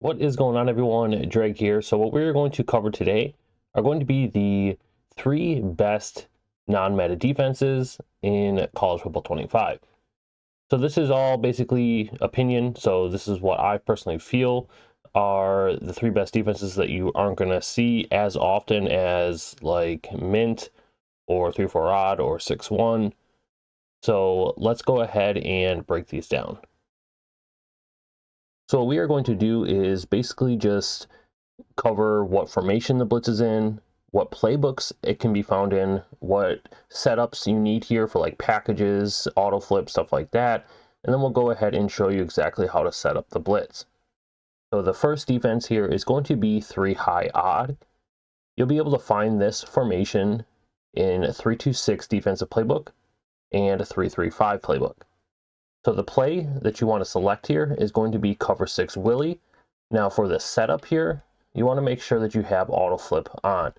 What is going on, everyone? Drag here. So what we're going to cover today are going to be the 3 best non-meta defenses in College Football 25. So this is all basically opinion. So this is what I personally feel are the 3 best defenses that you aren't going to see as often as like Mint or 3-4 odd or 6-1. So let's go ahead and break these down. So what we are going to do is basically just cover what formation the blitz is in, what playbooks it can be found in, what setups you need here for like packages, auto flip, stuff like that. And then we'll go ahead and show you exactly how to set up the blitz. So the first defense here is going to be 3 high odd. You'll be able to find this formation in 3-2-6 defensive playbook and 3-3-5 playbook. So the play that you want to select here is going to be cover 6 Willie. Now for the setup here, you want to make sure that you have auto flip on.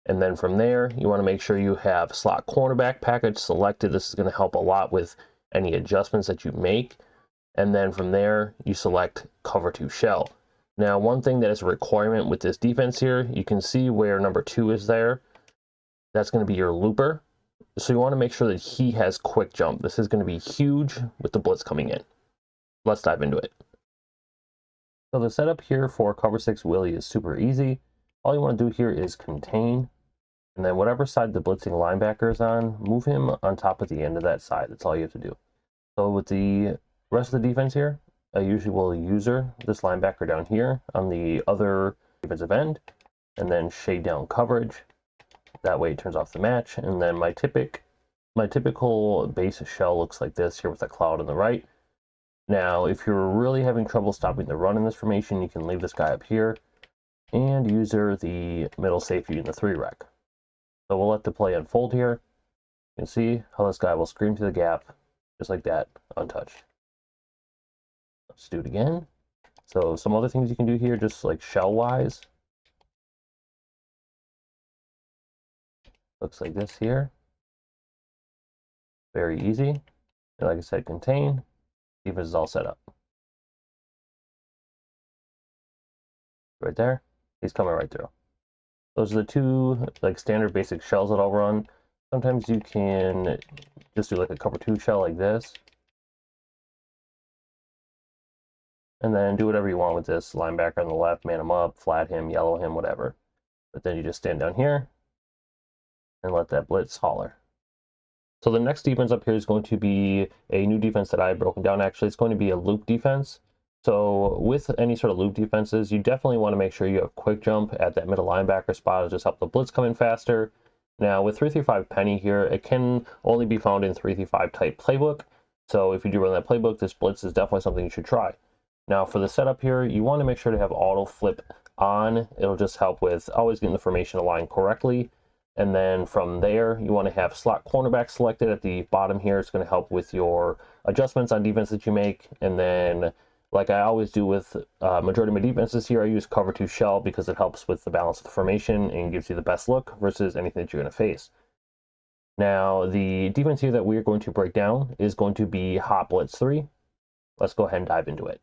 And then from there, you want to make sure you have slot cornerback package selected. This is going to help a lot with any adjustments that you make. And then from there, you select cover 2 shell. Now, one thing that is a requirement with this defense here, you can see where number 2 is there. That's going to be your looper. So you want to make sure that he has quick jump. This is going to be huge with the blitz coming in. Let's dive into it. So the setup here for cover 6 Willie is super easy. All you want to do here is contain, and then whatever side the blitzing linebacker is on, move him on top of the end of that side. That's all you have to do. So with the rest of the defense here, I usually will user this linebacker down here on the other defensive end, and then shade down coverage. That way it turns off the match. And then my typical base shell looks like this here with a cloud on the right. Now, if you're really having trouble stopping the run in this formation, you can leave this guy up here and user the middle safety in the 3 rec. So we'll let the play unfold here. You can see how this guy will scream to the gap just like that, untouched. Let's do it again. So some other things you can do here, just like shell wise. Looks like this here. Very easy. And like I said, contain. Defense is all set up. Right there. He's coming right through. Those are the 2 like standard basic shells that I'll run. Sometimes you can just do like a cover 2 shell like this. And then do whatever you want with this linebacker on the left, man him up, flat him, yellow him, whatever. But then you just stand down here and let that blitz holler. So the next defense up here is going to be a new defense that I've broken down. Actually, it's going to be a loop defense. So with any sort of loop defenses, you definitely want to make sure you have quick jump at that middle linebacker spot to just help the blitz come in faster. Now with 3-3-5 penny here, it can only be found in 3-3-5 type playbook. So if you do run that playbook, this blitz is definitely something you should try. Now for the setup here, you want to make sure to have auto flip on. It'll just help with always getting the formation aligned correctly. And then from there, you want to have slot cornerback selected at the bottom here. It's going to help with your adjustments on defense that you make. And then, like I always do with majority of my defenses here, I use cover 2 shell because it helps with the balance of the formation and gives you the best look versus anything that you're going to face. Now, the defense here that we're going to break down is going to be hot blitz 3. Let's go ahead and dive into it.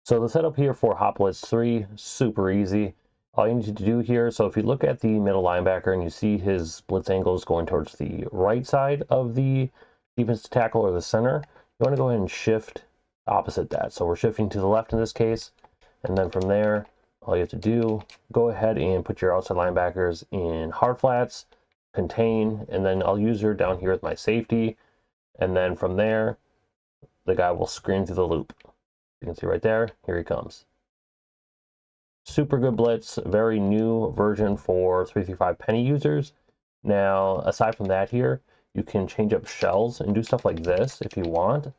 So the setup here for hot blitz 3, super easy. All you need to do here, so if you look at the middle linebacker and you see his blitz angles going towards the right side of the defensive tackle or the center, you want to go ahead and shift opposite that. So we're shifting to the left in this case, and then from there, all you have to do, go ahead and put your outside linebackers in hard flats, contain, and then I'll use her down here with my safety, and then from there, the guy will scream through the loop. You can see right there, here he comes. Super good blitz, very new version for 3-3-5 penny users. Now, aside from that here, you can change up shells and do stuff like this if you want.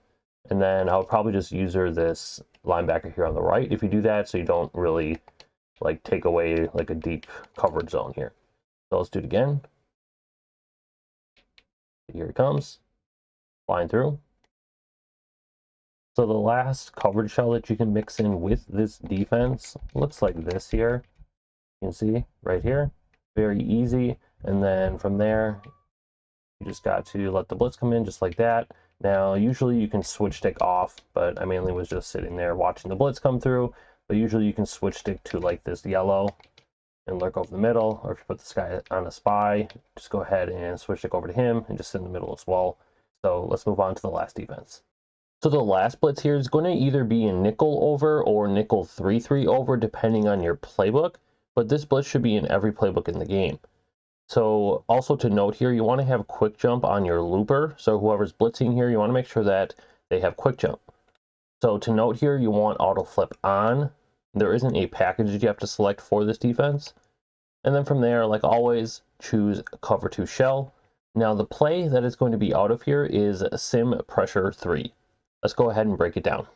And then I'll probably just user this linebacker here on the right if you do that, so you don't really like take away like a deep coverage zone here. So let's do it again. Here it comes, flying through. So the last coverage shell that you can mix in with this defense looks like this here. You can see right here, very easy. And then from there, you just got to let the blitz come in just like that. Now, usually you can switch stick off, but I mainly was just sitting there watching the blitz come through. But usually you can switch stick to like this yellow and lurk over the middle, or if you put this guy on a spy, just go ahead and switch stick over to him and just sit in the middle as well. So let's move on to the last defense. So the last blitz here is going to either be a nickel over or nickel 3-3 over, depending on your playbook, but this blitz should be in every playbook in the game. So also to note here, you want to have quick jump on your looper. So whoever's blitzing here, you want to make sure that they have quick jump. So to note here, you want auto flip on. There isn't a package that you have to select for this defense. And then from there, like always, choose cover 2 shell. Now the play that is going to be out of here is sim pressure 3. Let's go ahead and break it down.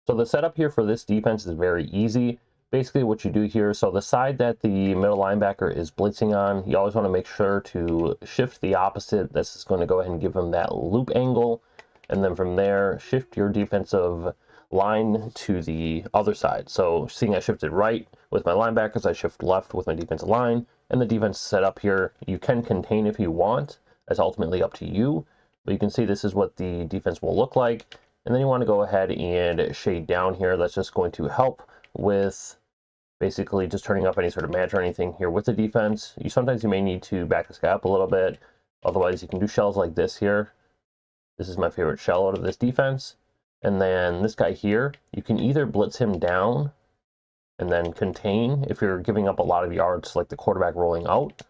So the setup here for this defense is very easy. Basically what you do here, so the side that the middle linebacker is blitzing on, you always want to make sure to shift the opposite. This is going to go ahead and give him that loop angle. And then from there, shift your defensive line to the other side. So seeing I shifted right with my linebackers, I shift left with my defensive line. And the defense setup here, you can contain if you want. That's ultimately up to you. But you can see this is what the defense will look like. And then you want to go ahead and shade down here. That's just going to help with basically just turning off any sort of match or anything here with the defense. Sometimes you may need to back this guy up a little bit. Otherwise, you can do shells like this here. This is my favorite shell out of this defense. And then this guy here, you can either blitz him down and then contain if you're giving up a lot of yards like the quarterback rolling out,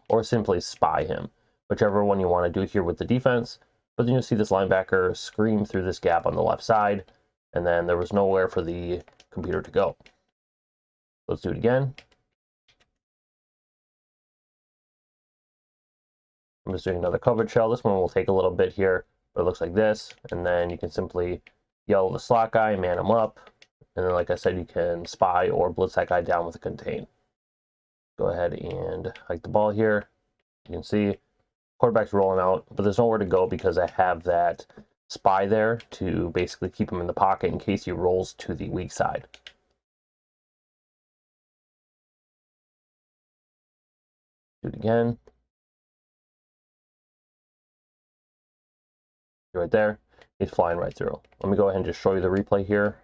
or simply spy him, whichever one you want to do here with the defense. But then you'll see this linebacker scream through this gap on the left side, and then there was nowhere for the computer to go. Let's do it again. I'm just doing another coverage shell. This one will take a little bit here, but it looks like this. And then you can simply yell the slot guy, man him up. And then, like I said, you can spy or blitz that guy down with a contain. Go ahead and hike the ball here. You can see quarterback's rolling out, but there's nowhere to go because I have that spy there to basically keep him in the pocket in case he rolls to the weak side. Do it again. Right there, he's flying right through. Let me go ahead and just show you the replay here.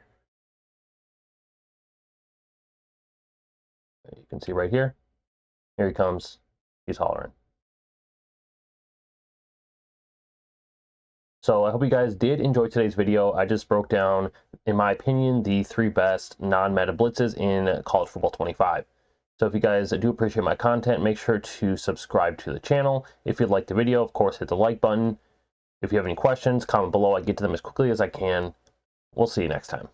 You can see right here. Here he comes. He's hollering. So I hope you guys did enjoy today's video. I just broke down, in my opinion, the 3 best non-meta blitzes in College Football 25. So if you guys do appreciate my content, make sure to subscribe to the channel. If you liked the video, of course, hit the like button. If you have any questions, comment below. I get to them as quickly as I can. We'll see you next time.